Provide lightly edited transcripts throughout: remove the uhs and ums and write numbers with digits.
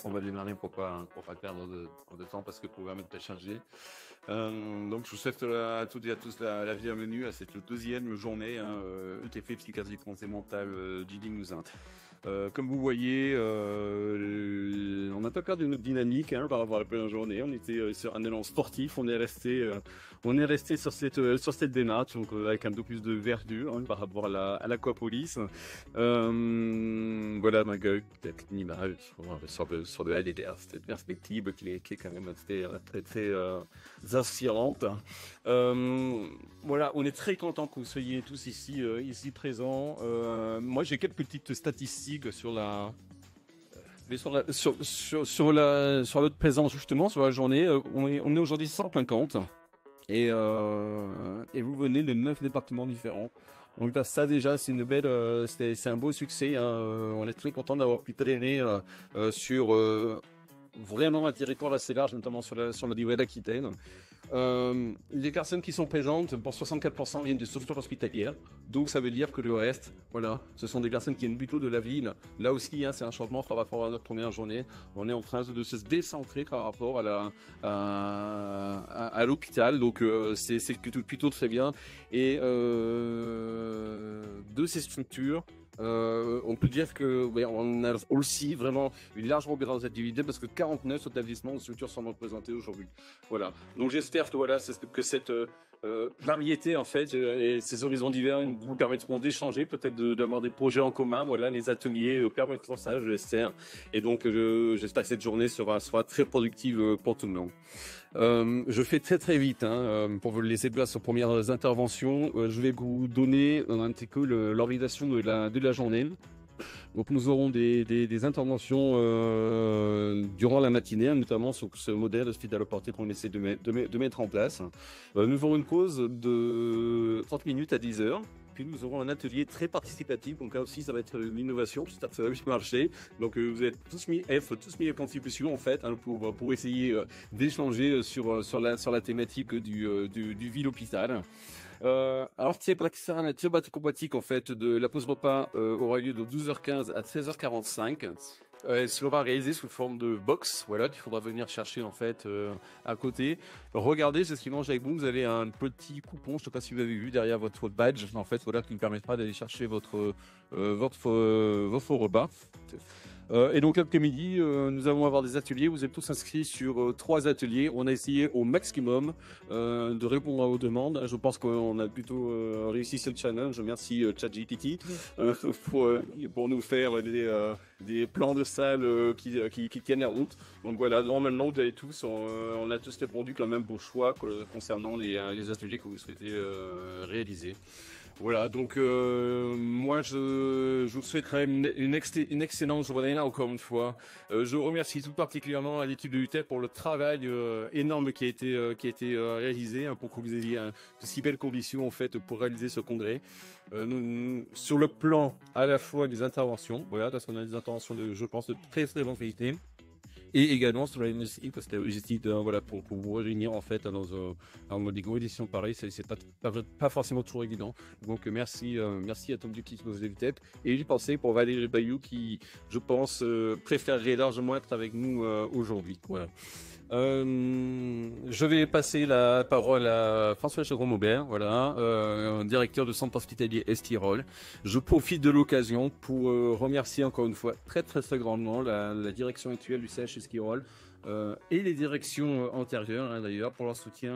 On va démarrer pour pas perdre de temps parce que le programme est très chargé. Donc, je vous souhaite à toutes et à tous la bienvenue à cette deuxième journée ETP Psychiatrie Santé Mentale du Limousin. Comme vous voyez, on n'a pas perdu notre dynamique par rapport à la première journée. On était sur un élan sportif. On est resté sur cette démarche, donc avec un peu plus de verdure par rapport à l'Aquapolis. Voilà, ma gueule, peut-être une image sur le LDR, cette perspective qui est quand même très inspirante. Voilà, on est très content que vous soyez tous ici présents. Moi, j'ai quelques petites statistiques sur notre présence justement sur la journée. On est aujourd'hui 150 et vous venez de 9 départements différents. Donc ça déjà c'est une belle, c'est un beau succès. On est très content d'avoir pu traîner sur vraiment un territoire assez large, notamment sur la durée d'Aquitaine. Les personnes qui sont présentes, pour 64% viennent de structures hospitalières, donc ça veut dire que le reste, voilà, ce sont des personnes qui viennent plutôt de la ville. Là aussi, c'est un changement par rapport à notre première journée. On est en train de se décentrer par rapport à l'hôpital, donc c'est plutôt très bien. Et de ces structures, on peut dire que on a aussi vraiment une large représentativité parce que 49 établissements ou structures sont représentés aujourd'hui. Voilà. Donc j'espère que cette variété en fait et ces horizons divers vous permettront d'échanger, peut-être d'avoir des projets en commun. Voilà, les ateliers permettront ça, je l'espère. Et donc j'espère que cette journée sera très productive pour tout le monde. Je fais très vite pour vous laisser place aux premières interventions. Je vais vous donner un petit peu l'organisation de la journée. Donc nous aurons des interventions durant la matinée, notamment sur ce modèle hospitalo-porté qu'on essaie de mettre en place. Nous aurons une pause de 30 minutes à 10 heures. Puis nous aurons un atelier très participatif, donc là aussi ça va être l'innovation, j'espère que ça va bien marcher. Donc vous êtes tous mis à contribution en fait pour essayer d'échanger sur la thématique du ville-hôpital. Alors la thématique en fait de la pause repas aura lieu de 12h15 à 16h45. Elle sera réalisée sous forme de box, voilà, qu'il faudra venir chercher en fait à côté. Regardez, c'est ce qui mange avec vous. Vous avez un petit coupon, je ne sais pas si vous avez vu derrière votre badge, en fait, voilà, qui vous permettra d'aller chercher votre repas. Et donc l'après-midi, nous allons avoir des ateliers. Vous êtes tous inscrits sur 3 ateliers. On a essayé au maximum de répondre à vos demandes. Je pense qu'on a plutôt réussi ce challenge. Merci ChatGPT pour nous faire des plans de salle qui tiennent la route. Donc voilà, normalement vous avez tous, on a tous répondu quand même vos choix concernant les ateliers que vous souhaitez réaliser. Voilà, donc moi je vous souhaiterais une excellente journée encore une fois. Je remercie tout particulièrement à l'équipe de l'UTEP pour le travail énorme qui a été réalisé pour que vous ayez de si belles conditions en fait pour réaliser ce congrès. Sur le plan à la fois des interventions, voilà, parce qu'on a des interventions je pense de très bonne qualité. Et également sur la logistique, parce que la logistique, voilà, pour vous réunir en fait dans des grosses éditions pareilles, c'est pas forcément toujours évident. Donc merci à Tom Duc qui nous l'UTEP. Et j'ai pensé pour Valérie Bayou qui, je pense, préférerait largement être avec nous aujourd'hui. Voilà. Je vais passer la parole à François Chagron-Maubert, voilà, directeur de centre hospitalier Estirol. Je profite de l'occasion pour remercier encore une fois très grandement la direction actuelle du CH Estirol et les directions antérieures d'ailleurs pour leur soutien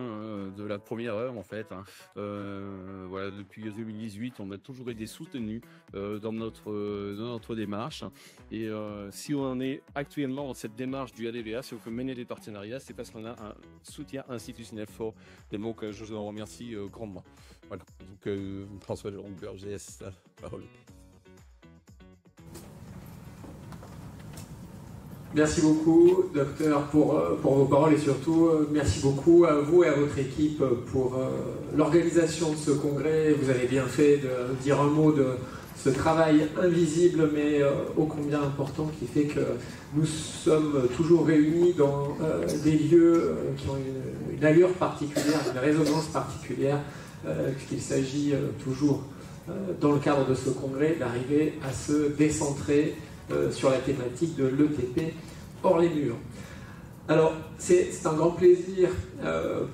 de la première heure en fait. Voilà, depuis 2018, on a toujours été soutenus dans notre démarche. Et si on est actuellement dans cette démarche du ADVA, si on peut mener des partenariats, c'est parce qu'on a un soutien institutionnel fort. Et donc je vous en remercie grandement. Voilà. Donc François Jérôme-Maubert, j'ai la parole. Merci beaucoup, docteur, pour vos paroles et surtout, merci beaucoup à vous et à votre équipe pour l'organisation de ce congrès. Vous avez bien fait de dire un mot de ce travail invisible mais ô combien important qui fait que nous sommes toujours réunis dans des lieux qui ont une allure particulière, une résonance particulière, puisqu'il s'agit toujours, dans le cadre de ce congrès, d'arriver à se décentrer sur la thématique de l'ETP hors les murs. Alors, c'est un grand plaisir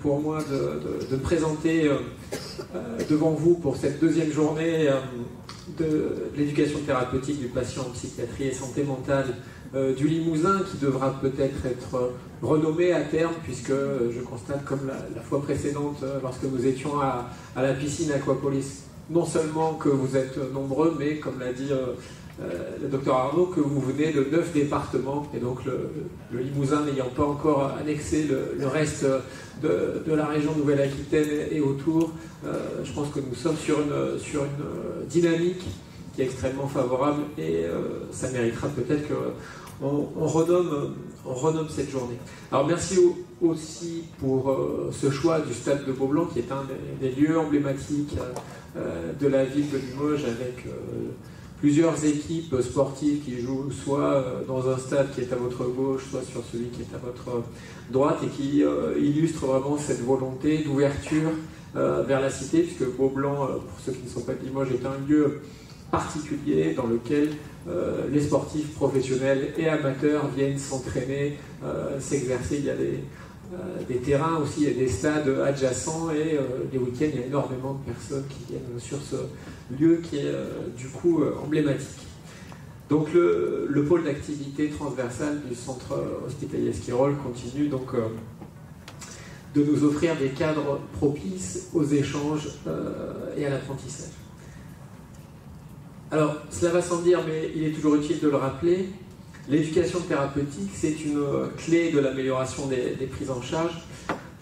pour moi de me présenter devant vous pour cette deuxième journée de l'éducation thérapeutique du patient en psychiatrie et santé mentale du Limousin, qui devra peut-être être renommé à terme, puisque je constate, comme la fois précédente, lorsque nous étions à la piscine Aquapolis, non seulement que vous êtes nombreux, mais comme l'a dit le docteur Arnaud, que vous venez de 9 départements, et donc le Limousin n'ayant pas encore annexé le reste de la région Nouvelle-Aquitaine et autour, je pense que nous sommes sur une dynamique qui est extrêmement favorable, et ça méritera peut-être qu'on renomme cette journée. Alors merci aussi pour ce choix du stade de Beaublanc, qui est un des lieux emblématiques de la ville de Limoges, avec plusieurs équipes sportives qui jouent soit dans un stade qui est à votre gauche, soit sur celui qui est à votre droite, et qui illustre vraiment cette volonté d'ouverture vers la cité, puisque Beaublanc, pour ceux qui ne sont pas de Limoges, est un lieu particulier dans lequel les sportifs professionnels et amateurs viennent s'entraîner, s'exercer. Il y a des terrains aussi et des stades adjacents, et les week-ends, il y a énormément de personnes qui viennent sur ce lieu qui est du coup emblématique. Donc le pôle d'activité transversale du centre hospitalier Esquirol continue donc de nous offrir des cadres propices aux échanges et à l'apprentissage. Alors, cela va sans dire, mais il est toujours utile de le rappeler, l'éducation thérapeutique, c'est une clé de l'amélioration des prises en charge,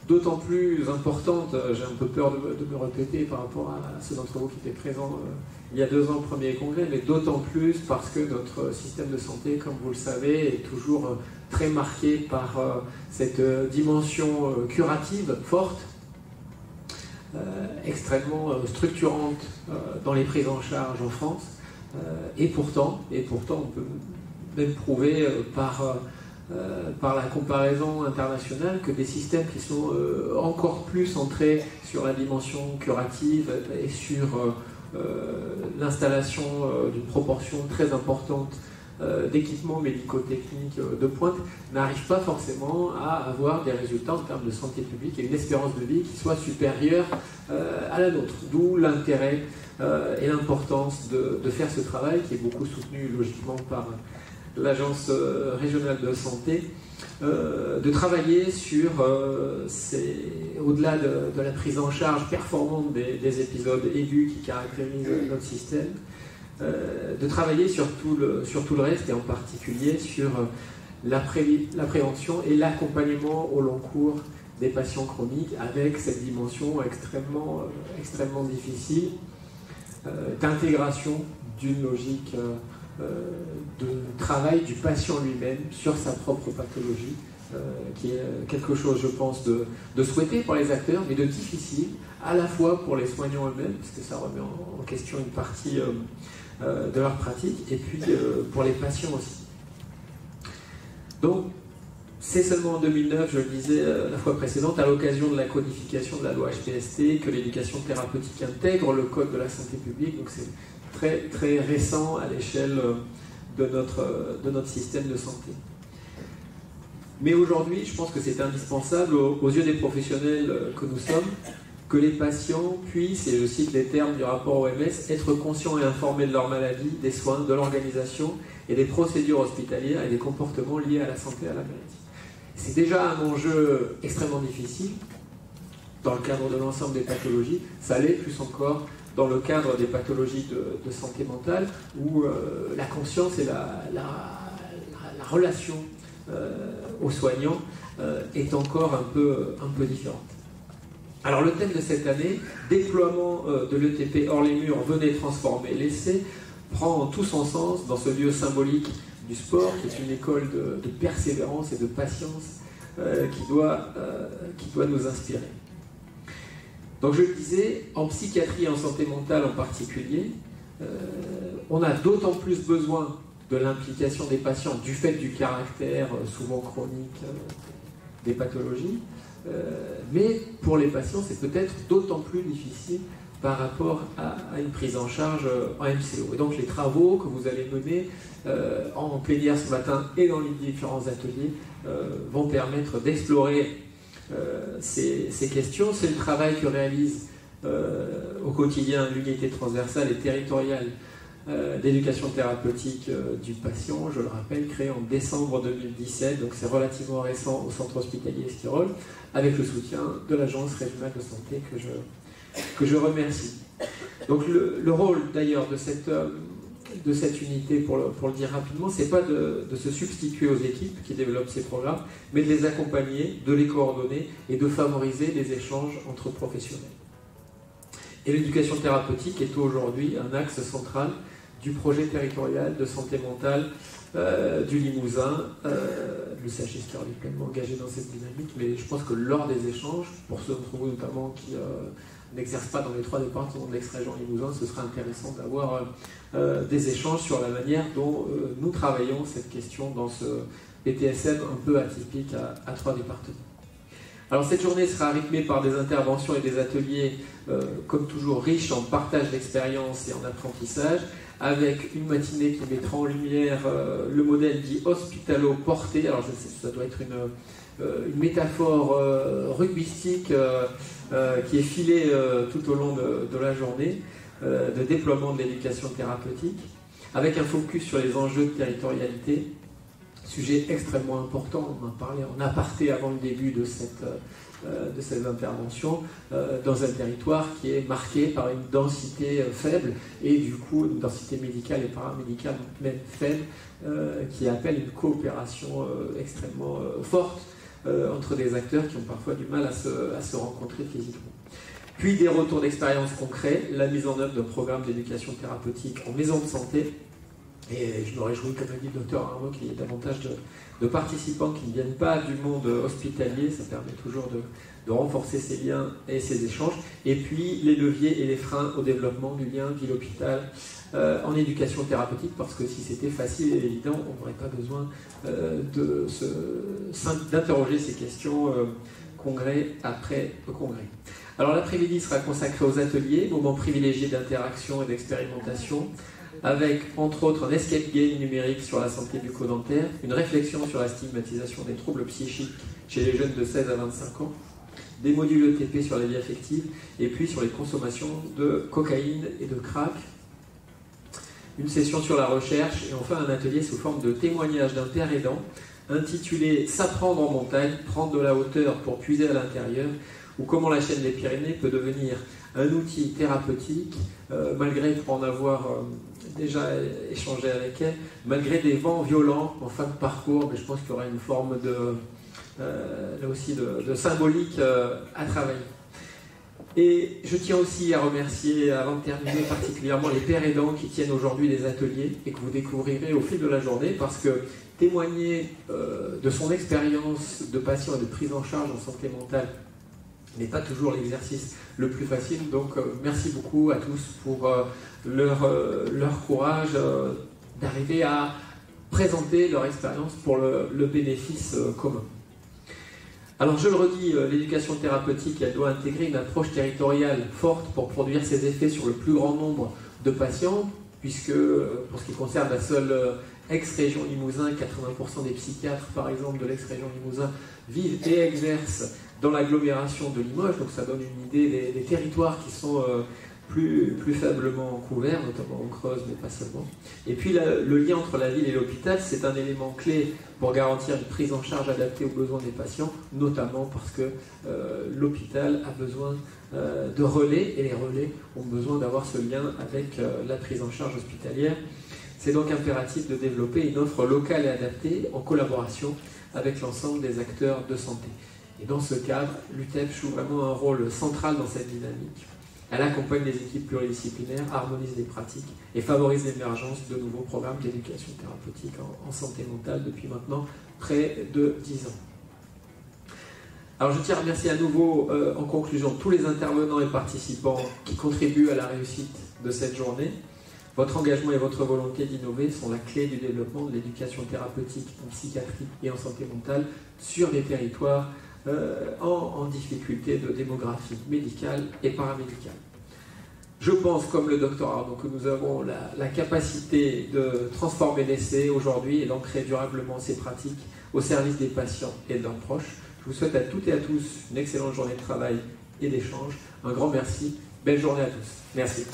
d'autant plus importante, j'ai un peu peur de me répéter par rapport à ceux d'entre vous qui étaient présents il y a 2 ans au premier congrès, mais d'autant plus parce que notre système de santé, comme vous le savez, est toujours très marqué par cette dimension curative forte, extrêmement structurante dans les prises en charge en France, et pourtant on peut même prouver par la comparaison internationale que des systèmes qui sont encore plus centrés sur la dimension curative et sur l'installation d'une proportion très importante d'équipements médico-techniques de pointe n'arrivent pas forcément à avoir des résultats en termes de santé publique et une espérance de vie qui soit supérieure à la nôtre. D'où l'intérêt et l'importance de faire ce travail, qui est beaucoup soutenu logiquement par l'Agence régionale de santé, de travailler sur, au-delà de la prise en charge performante des épisodes aigus qui caractérisent notre système, de travailler sur tout le reste, et en particulier sur la prévention et l'accompagnement au long cours des patients chroniques, avec cette dimension extrêmement difficile d'intégration d'une logique de travail du patient lui-même sur sa propre pathologie, qui est quelque chose, je pense, de souhaité par les acteurs, mais de difficile, à la fois pour les soignants eux-mêmes, parce que ça remet en question une partie de leur pratique, et puis pour les patients aussi. Donc, c'est seulement en 2009, je le disais la fois précédente, à l'occasion de la codification de la loi HPST, que l'éducation thérapeutique intègre le code de la santé publique. Donc c'est très, très récent à l'échelle de notre système de santé. Mais aujourd'hui, je pense que c'est indispensable aux yeux des professionnels que nous sommes, que les patients puissent, et je cite les termes du rapport OMS, être conscients et informés de leur maladie, des soins, de l'organisation et des procédures hospitalières et des comportements liés à la santé et à la maladie. C'est déjà un enjeu extrêmement difficile dans le cadre de l'ensemble des pathologies, ça l'est plus encore dans le cadre des pathologies de santé mentale, où la conscience et la relation aux soignants est encore un peu différente. Alors le thème de cette année, déploiement de l'ETP hors les murs, venez transformer l'essai, prend tout son sens dans ce lieu symbolique du sport, qui est une école de persévérance et de patience qui doit nous inspirer. Donc je le disais, en psychiatrie et en santé mentale en particulier, on a d'autant plus besoin de l'implication des patients du fait du caractère souvent chronique des pathologies, mais pour les patients c'est peut-être d'autant plus difficile par rapport à une prise en charge en MCO. Et donc les travaux que vous allez mener en plénière ce matin et dans les différents ateliers vont permettre d'explorer ces questions. C'est le travail que réalise au quotidien l'unité transversale et territoriale d'éducation thérapeutique du patient, je le rappelle, créée en décembre 2017, donc c'est relativement récent au centre hospitalier Esquirol, avec le soutien de l'Agence régionale de santé que je remercie. Donc le rôle d'ailleurs de cette unité, pour le dire rapidement, c'est pas de se substituer aux équipes qui développent ces programmes, mais de les accompagner, de les coordonner et de favoriser les échanges entre professionnels. Et l'éducation thérapeutique est aujourd'hui un axe central du projet territorial de santé mentale du Limousin. Le CHSCR est pleinement engagé dans cette dynamique, mais je pense que lors des échanges, pour ceux d'entre vous notamment qui n'exercent pas dans les 3 départements de l'ex-région Limousin, ce sera intéressant d'avoir des échanges sur la manière dont nous travaillons cette question dans ce PTSM un peu atypique à 3 départements. Alors cette journée sera rythmée par des interventions et des ateliers, comme toujours, riches en partage d'expériences et en apprentissage, avec une matinée qui mettra en lumière le modèle dit hospitalo-porté. Alors je sais, ça doit être une métaphore rugbystique qui est filée tout au long de la journée, de déploiement de l'éducation thérapeutique, avec un focus sur les enjeux de territorialité. Sujet extrêmement important, on en parlait en aparté avant le début de cette intervention, dans un territoire qui est marqué par une densité faible et du coup une densité médicale et paramédicale même faible, qui appelle une coopération extrêmement forte entre des acteurs qui ont parfois du mal à se rencontrer physiquement. Puis des retours d'expérience concrets, la mise en œuvre de programmes d'éducation thérapeutique en maison de santé. Et je me réjouis, comme l'a dit le docteur Arnaud, qu'il y ait davantage de participants qui ne viennent pas du monde hospitalier. Ça permet toujours de renforcer ces liens et ces échanges. Et puis les leviers et les freins au développement du lien ville-hôpital en éducation thérapeutique, parce que si c'était facile et évident, on n'aurait pas besoin d'interroger ces questions congrès après congrès. Alors l'après-midi sera consacré aux ateliers, moment privilégié d'interaction et d'expérimentation, avec entre autres un escape game numérique sur la santé bucco-dentaire, une réflexion sur la stigmatisation des troubles psychiques chez les jeunes de 16 à 25 ans, des modules ETP sur la vie affective, et puis sur les consommations de cocaïne et de crack, une session sur la recherche, et enfin un atelier sous forme de témoignage d'un père aidant, intitulé « S'apprendre en montagne, prendre de la hauteur pour puiser à l'intérieur », ou comment la chaîne des Pyrénées peut devenir un outil thérapeutique, malgré, pour en avoir déjà échangé avec elle, malgré des vents violents en fin de parcours, mais je pense qu'il y aura une forme là aussi de symbolique à travailler. Et je tiens aussi à remercier, avant de terminer, particulièrement les pères aidants qui tiennent aujourd'hui les ateliers et que vous découvrirez au fil de la journée, parce que témoigner de son expérience de patient et de prise en charge en santé mentale n'est pas toujours l'exercice le plus facile. Donc merci beaucoup à tous pour leur courage d'arriver à présenter leur expérience pour le bénéfice commun. Alors je le redis, l'éducation thérapeutique, elle doit intégrer une approche territoriale forte pour produire ses effets sur le plus grand nombre de patients, puisque pour ce qui concerne la seule ex-région Limousin, 80% des psychiatres par exemple de l'ex-région Limousin vivent et exercent dans l'agglomération de Limoges, donc ça donne une idée des territoires qui sont plus faiblement couverts, notamment en Creuse, mais pas seulement. Et puis le lien entre la ville et l'hôpital, c'est un élément clé pour garantir une prise en charge adaptée aux besoins des patients, notamment parce que l'hôpital a besoin de relais, et les relais ont besoin d'avoir ce lien avec la prise en charge hospitalière. C'est donc impératif de développer une offre locale et adaptée en collaboration avec l'ensemble des acteurs de santé. Et dans ce cadre, l'UTEP joue vraiment un rôle central dans cette dynamique. Elle accompagne les équipes pluridisciplinaires, harmonise les pratiques et favorise l'émergence de nouveaux programmes d'éducation thérapeutique en santé mentale depuis maintenant près de 10 ans. Alors je tiens à remercier à nouveau, en conclusion, tous les intervenants et participants qui contribuent à la réussite de cette journée. Votre engagement et votre volonté d'innover sont la clé du développement de l'éducation thérapeutique en psychiatrie et en santé mentale sur des territoires en difficulté de démographie médicale et paramédicale. Je pense, comme le docteur Arnaud, que nous avons la capacité de transformer l'essai aujourd'hui et d'ancrer durablement ces pratiques au service des patients et de leurs proches. Je vous souhaite à toutes et à tous une excellente journée de travail et d'échange. Un grand merci. Belle journée à tous. Merci.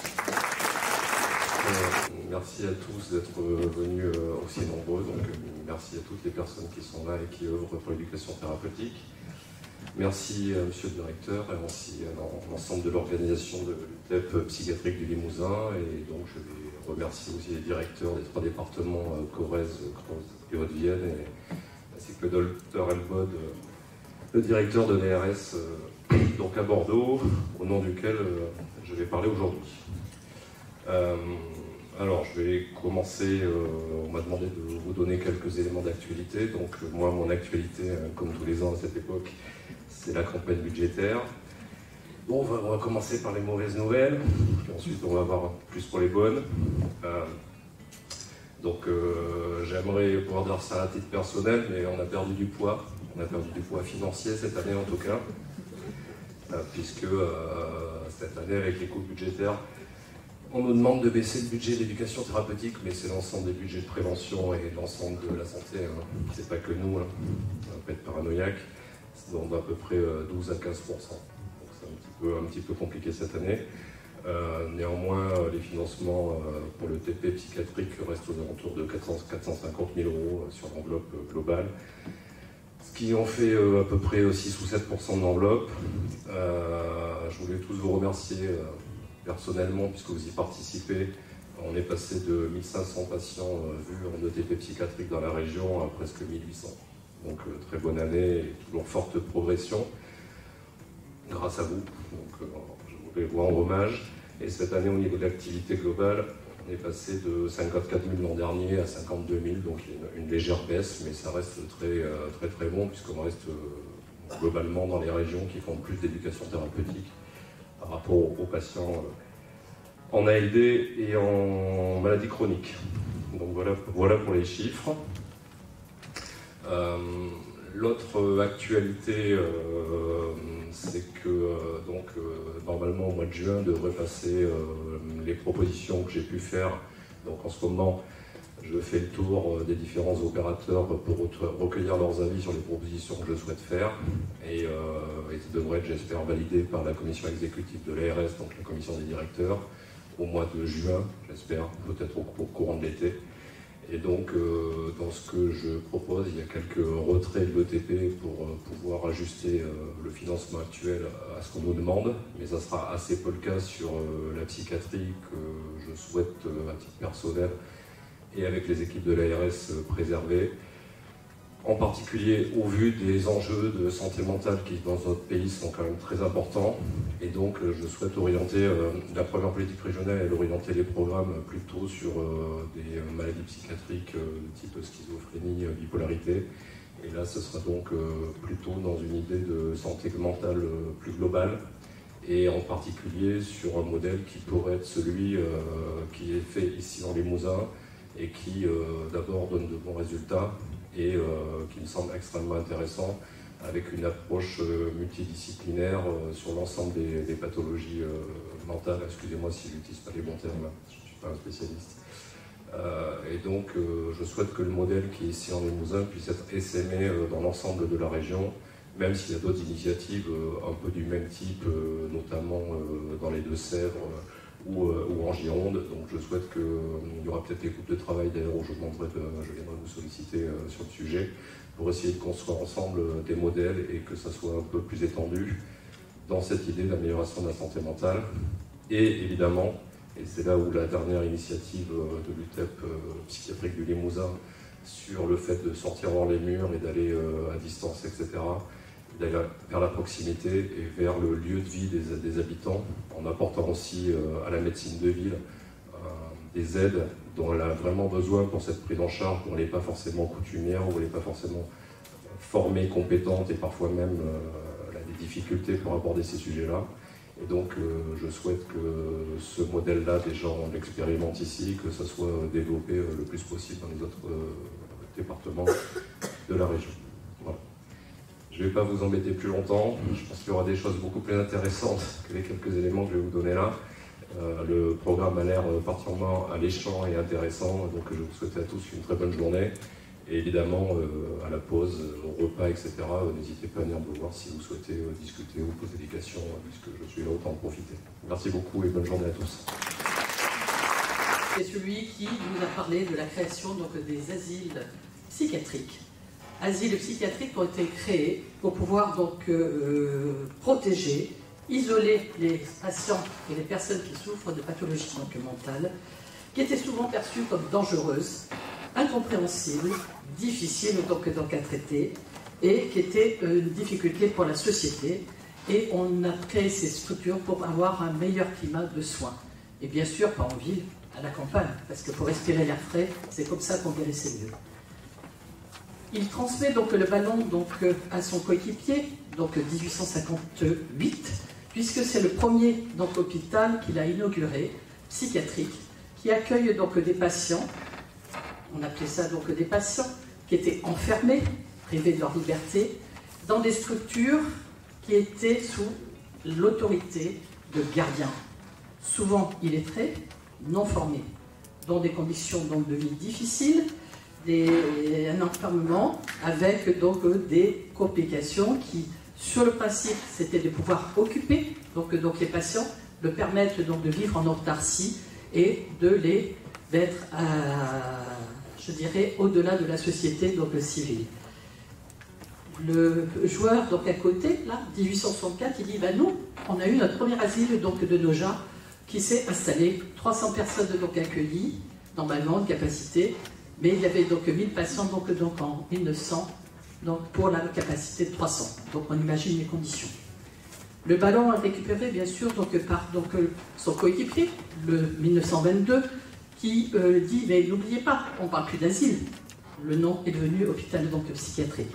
Merci à tous d'être venus aussi nombreux. Donc, merci à toutes les personnes qui sont là et qui œuvrent pour l'éducation thérapeutique. Merci à Monsieur le Directeur et merci à l'ensemble de l'organisation de l'UTEP psychiatrique du Limousin. Et donc je vais remercier aussi les directeurs des 3 départements Corrèze, Creuse et Haute-Vienne, ainsi que le docteur Elbod, le directeur de l'ARS donc à Bordeaux, au nom duquel je vais parler aujourd'hui. Alors, je vais commencer, on m'a demandé de vous donner quelques éléments d'actualité. Donc, moi, mon actualité, comme tous les ans à cette époque, c'est la campagne budgétaire. Bon, on va commencer par les mauvaises nouvelles, puis ensuite on va voir plus pour les bonnes. J'aimerais pouvoir dire ça à titre personnel, mais on a perdu du poids. On a perdu du poids financier cette année en tout cas, puisque cette année, avec les coupes budgétaires, on nous demande de baisser le budget d'éducation thérapeutique, mais c'est l'ensemble des budgets de prévention et l'ensemble de la santé. Hein. C'est pas que nous, hein. On va pas être paranoïaque. Donc à peu près 12 à 15%. Donc c'est un petit peu compliqué cette année. Néanmoins, les financements pour le TP psychiatrique restent aux alentours de 450 000 € sur l'enveloppe globale. Ce qui en fait à peu près 6 ou 7% de l'enveloppe. Je voulais tous vous remercier personnellement, puisque vous y participez. On est passé de 1500 patients vus en ETP psychiatrique dans la région à presque 1800. Donc très bonne année et toujours forte progression grâce à vous. Donc je voulais vous rendre hommage. Et cette année, au niveau de l'activité globale, on est passé de 54 000 l'an dernier à 52 000, donc une légère baisse, mais ça reste très bon, puisqu'on reste globalement dans les régions qui font plus d'éducation thérapeutique par rapport aux patients en ALD et en maladie chronique. Donc voilà pour les chiffres. L'autre actualité, c'est que normalement au mois de juin devrait passer les propositions que j'ai pu faire. Donc en ce moment, je fais le tour des différents opérateurs pour recueillir leurs avis sur les propositions que je souhaite faire. Et ça devrait être, j'espère, validé par la commission exécutive de l'ARS, donc la commission des directeurs, au mois de juin, j'espère, peut-être au courant de l'été. Et donc, dans ce que je propose, il y a quelques retraits de l'ETP pour pouvoir ajuster le financement actuel à ce qu'on nous demande, mais ça sera assez peu le cas sur la psychiatrie que je souhaite, à titre personnel, et avec les équipes de l'ARS préserver, en particulier au vu des enjeux de santé mentale qui, dans notre pays, sont quand même très importants. Et donc, je souhaite orienter la première politique régionale, et orienter les programmes plutôt sur des maladies psychiatriques type schizophrénie, bipolarité. Et là, ce sera donc plutôt dans une idée de santé mentale plus globale, et en particulier sur un modèle qui pourrait être celui qui est fait ici en Limousin, et qui d'abord donne de bons résultats, et qui me semble extrêmement intéressant, avec une approche multidisciplinaire sur l'ensemble des pathologies mentales. Excusez-moi si je n'utilise pas les bons termes, je ne suis pas un spécialiste. Et donc je souhaite que le modèle qui est ici en Limousin puisse être essaimé dans l'ensemble de la région, même s'il y a d'autres initiatives un peu du même type, notamment dans les Deux-Sèvres, ou en Gironde. Donc je souhaite qu'il y aura peut-être des groupes de travail, d'ailleurs, où je viendrai vous solliciter sur le sujet, pour essayer de construire ensemble des modèles et que ça soit un peu plus étendu dans cette idée d'amélioration de la santé mentale. Et évidemment, et c'est là où la dernière initiative de l'UTEP psychiatrique du Limousin sur le fait de sortir hors les murs et d'aller à distance, etc., d'aller vers la proximité et vers le lieu de vie des habitants, en apportant aussi à la médecine de ville des aides dont elle a vraiment besoin pour cette prise en charge, où elle n'est pas forcément coutumière, où elle n'est pas forcément formée, compétente, et parfois même elle a des difficultés pour aborder ces sujets-là. Et donc je souhaite que ce modèle-là, déjà on l'expérimente ici, que ça soit développé le plus possible dans les autres départements de la région. Voilà. Je ne vais pas vous embêter plus longtemps, je pense qu'il y aura des choses beaucoup plus intéressantes que les quelques éléments que je vais vous donner là. Le programme a l'air particulièrement alléchant et intéressant, donc je vous souhaite à tous une très bonne journée. Et évidemment, à la pause, au repas, etc., n'hésitez pas à venir me voir si vous souhaitez discuter ou poser des questions, puisque je suis là, autant en profiter. Merci beaucoup et bonne journée à tous. C'est celui qui nous a parlé de la création donc, des asiles psychiatriques. Asiles psychiatriques ont été créés pour pouvoir donc, protéger, isoler les patients et les personnes qui souffrent de pathologies donc, mentales, qui étaient souvent perçues comme dangereuses, incompréhensibles, difficiles donc à traiter, et qui étaient une difficulté pour la société. Et on a créé ces structures pour avoir un meilleur climat de soins. Et bien sûr, pas en ville, à la campagne, parce que pour respirer l'air frais, c'est comme ça qu'on guérissait mieux. Il transmet donc le ballon donc, à son coéquipier, donc 1858, puisque c'est le premier donc, hôpital qu'il a inauguré, psychiatrique, qui accueille donc des patients, on appelait ça donc des patients, qui étaient enfermés, privés de leur liberté, dans des structures qui étaient sous l'autorité de gardiens, souvent illettrés, non formés, dans des conditions donc, de vie difficiles, un enfermement avec donc, des complications qui, sur le principe, c'était de pouvoir occuper donc les patients, de permettre donc, de vivre en autarcie et de les mettre, je dirais, au-delà de la société donc, civile. Le joueur donc à côté, là, 1864, il dit ben nous, on a eu notre premier asile donc, de Noja qui s'est installé, 300 personnes donc accueillies, normalement de capacité, mais il y avait donc 1000 patients donc en 1900, donc pour la capacité de 300. Donc on imagine les conditions. Le ballon est récupéré bien sûr donc, par donc, son coéquipier, le 1922, qui dit mais n'oubliez pas, on ne parle plus d'asile, le nom est devenu hôpital donc, psychiatrique.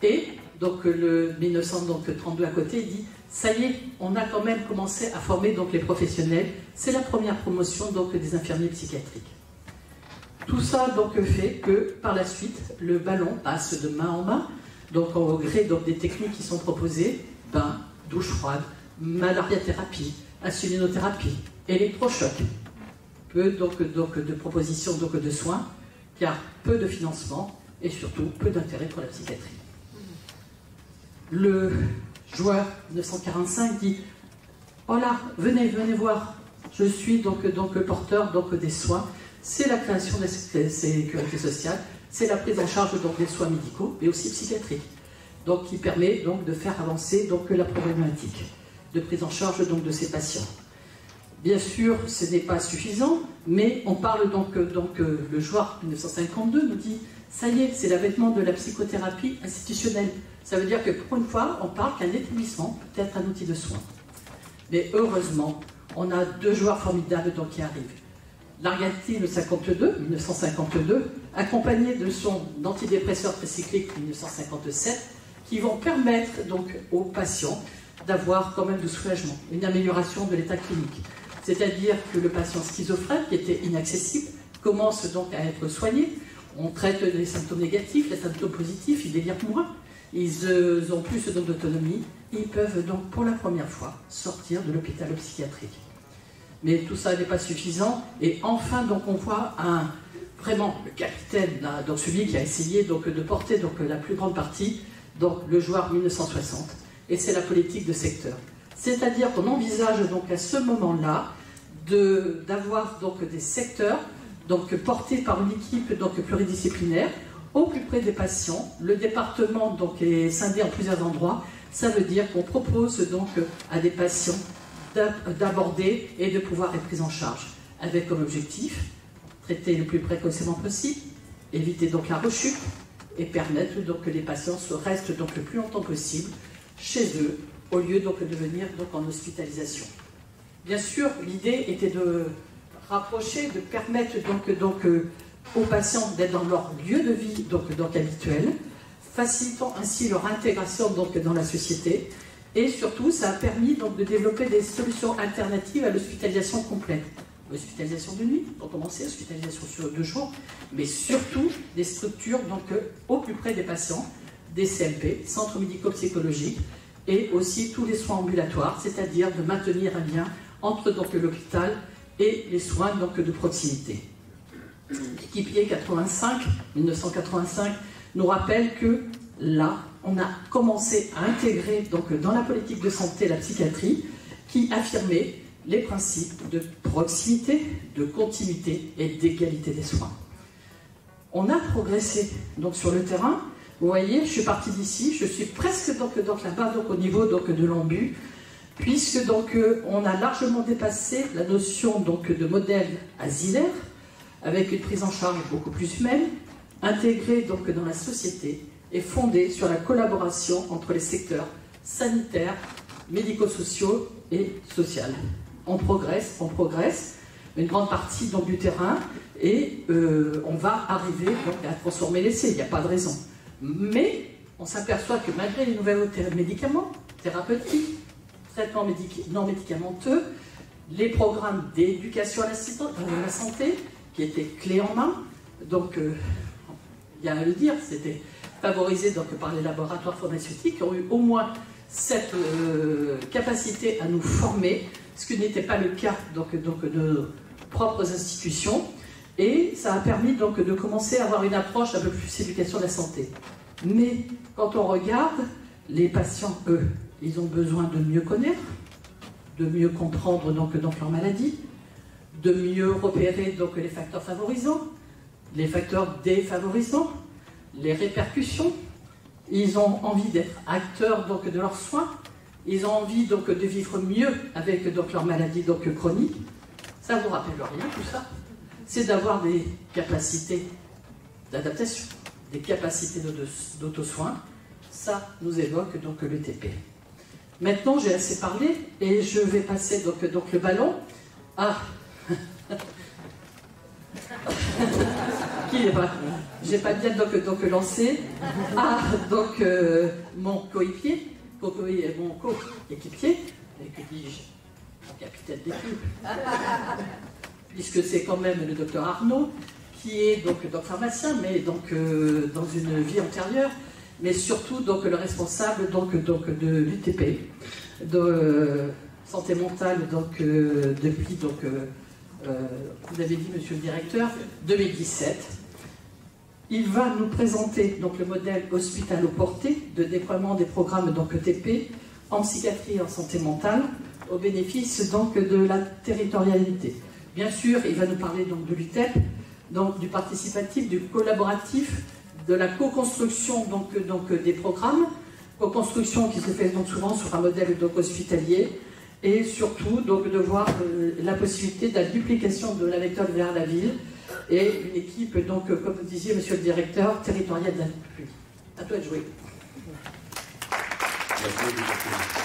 Et donc le 1932 à côté, il dit ça y est, on a quand même commencé à former donc, les professionnels. C'est la première promotion donc, des infirmiers psychiatriques. Tout ça donc, fait que par la suite, le ballon passe de main en main, donc au gré donc, des techniques qui sont proposées, bain, douche froide, malaria-thérapie, insulinothérapie, électrochoc. Peu donc, de propositions donc, de soins, car peu de financement et surtout peu d'intérêt pour la psychiatrie. Le joueur 945 dit « Oh là, venez voir, je suis donc porteur donc, des soins. C'est la création de la sécurité sociale, c'est la prise en charge donc, des soins médicaux, mais aussi psychiatriques. Donc, qui permet donc, de faire avancer donc, la problématique de prise en charge donc, de ces patients. Bien sûr, ce n'est pas suffisant, mais on parle donc le joueur 1952 nous dit « Ça y est, c'est l'avènement de la psychothérapie institutionnelle. » Ça veut dire que pour une fois, on parle qu'un établissement peut être un outil de soins. Mais heureusement, on a deux joueurs formidables donc, qui arrivent. L'Argentine 1952, accompagné de son antidépresseur tricyclique 1957, qui vont permettre donc aux patients d'avoir quand même du soulagement, une amélioration de l'état clinique. C'est-à-dire que le patient schizophrène, qui était inaccessible, commence donc à être soigné. On traite les symptômes négatifs, les symptômes positifs, ils délirent moins. Ils ont plus d'autonomie, ils peuvent donc pour la première fois sortir de l'hôpital psychiatrique. Mais tout ça n'est pas suffisant, et enfin donc on voit vraiment le capitaine, là, donc celui qui a essayé donc, de porter donc, la plus grande partie, donc le joueur 1960, et c'est la politique de secteur. C'est-à-dire qu'on envisage donc à ce moment-là d'avoir donc des secteurs donc, portés par une équipe donc, pluridisciplinaire, au plus près des patients. Le département donc, est scindé en plusieurs endroits. Ça veut dire qu'on propose donc à des patients d'aborder et de pouvoir être pris en charge, avec comme objectif traiter le plus précocement possible, éviter donc la rechute et permettre donc que les patients restent donc le plus longtemps possible chez eux, au lieu donc de venir donc en hospitalisation. Bien sûr, l'idée était de rapprocher, de permettre donc aux patients d'être dans leur lieu de vie donc habituel, facilitant ainsi leur intégration donc dans la société, et surtout ça a permis donc de développer des solutions alternatives à l'hospitalisation complète. L'hospitalisation de nuit, pour commencer, l'hospitalisation sur 2 jours, mais surtout des structures donc au plus près des patients, des CMP, centres médico-psychologiques, et aussi tous les soins ambulatoires, c'est-à-dire de maintenir un lien entre donc l'hôpital et les soins donc de proximité. L'équipier 1985 nous rappelle que là, on a commencé à intégrer donc dans la politique de santé la psychiatrie qui affirmait les principes de proximité, de continuité et d'égalité des soins. On a progressé donc sur le terrain. Vous voyez, je suis partie d'ici, je suis presque donc là-bas donc au niveau donc de l'embu, puisque donc on a largement dépassé la notion donc de modèle asilaire avec une prise en charge beaucoup plus humaine, intégrée donc dans la société et fondée sur la collaboration entre les secteurs sanitaires, médico-sociaux et sociaux. On progresse, une grande partie donc, du terrain, et on va arriver donc, à transformer l'essai, il n'y a pas de raison. Mais on s'aperçoit que malgré les nouveaux médicaments thérapeutiques, traitements non médicamenteux, les programmes d'éducation à la santé, qui étaient clés en main, donc il y a à le dire, c'était favorisé donc, par les laboratoires pharmaceutiques, qui ont eu au moins cette capacité à nous former, ce qui n'était pas le cas donc, de nos propres institutions, et ça a permis donc, de commencer à avoir une approche un peu plus éducation de la santé. Mais quand on regarde, les patients, eux, ils ont besoin de mieux connaître, de mieux comprendre donc leur maladie, de mieux repérer donc, les facteurs favorisants, les facteurs défavorisants, les répercussions. Ils ont envie d'être acteurs donc, de leurs soins. Ils ont envie donc, de vivre mieux avec donc, leur maladie donc, chronique. Ça ne vous rappelle rien tout ça? C'est d'avoir des capacités d'adaptation, des capacités d'auto-soin. Ça nous évoque donc le TP. Maintenant, j'ai assez parlé et je vais passer donc le ballon à... Qui est pas? J'ai pas bien donc lancé à donc mon coéquipier, mon coéquipier, et que dis-je, mon capitaine d'équipe, puisque c'est quand même le docteur Arnaud qui est donc pharmacien, mais donc dans une vie antérieure, mais surtout donc le responsable donc de l'UTP, de santé mentale donc depuis donc vous avez dit, monsieur le directeur, 2017. Il va nous présenter donc, le modèle hospitalo-porté de déploiement des programmes donc, ETP en psychiatrie et en santé mentale au bénéfice donc, de la territorialité. Bien sûr, il va nous parler donc, de l'UTEP, donc, du participatif, du collaboratif, de la co-construction donc, des programmes, co-construction qui se fait donc, souvent sur un modèle donc, hospitalier, et surtout donc, de voir la possibilité de la duplication de la méthode vers la ville et une équipe, donc, comme vous disiez, monsieur le directeur, territoriale de la République. À toi de jouer. Merci.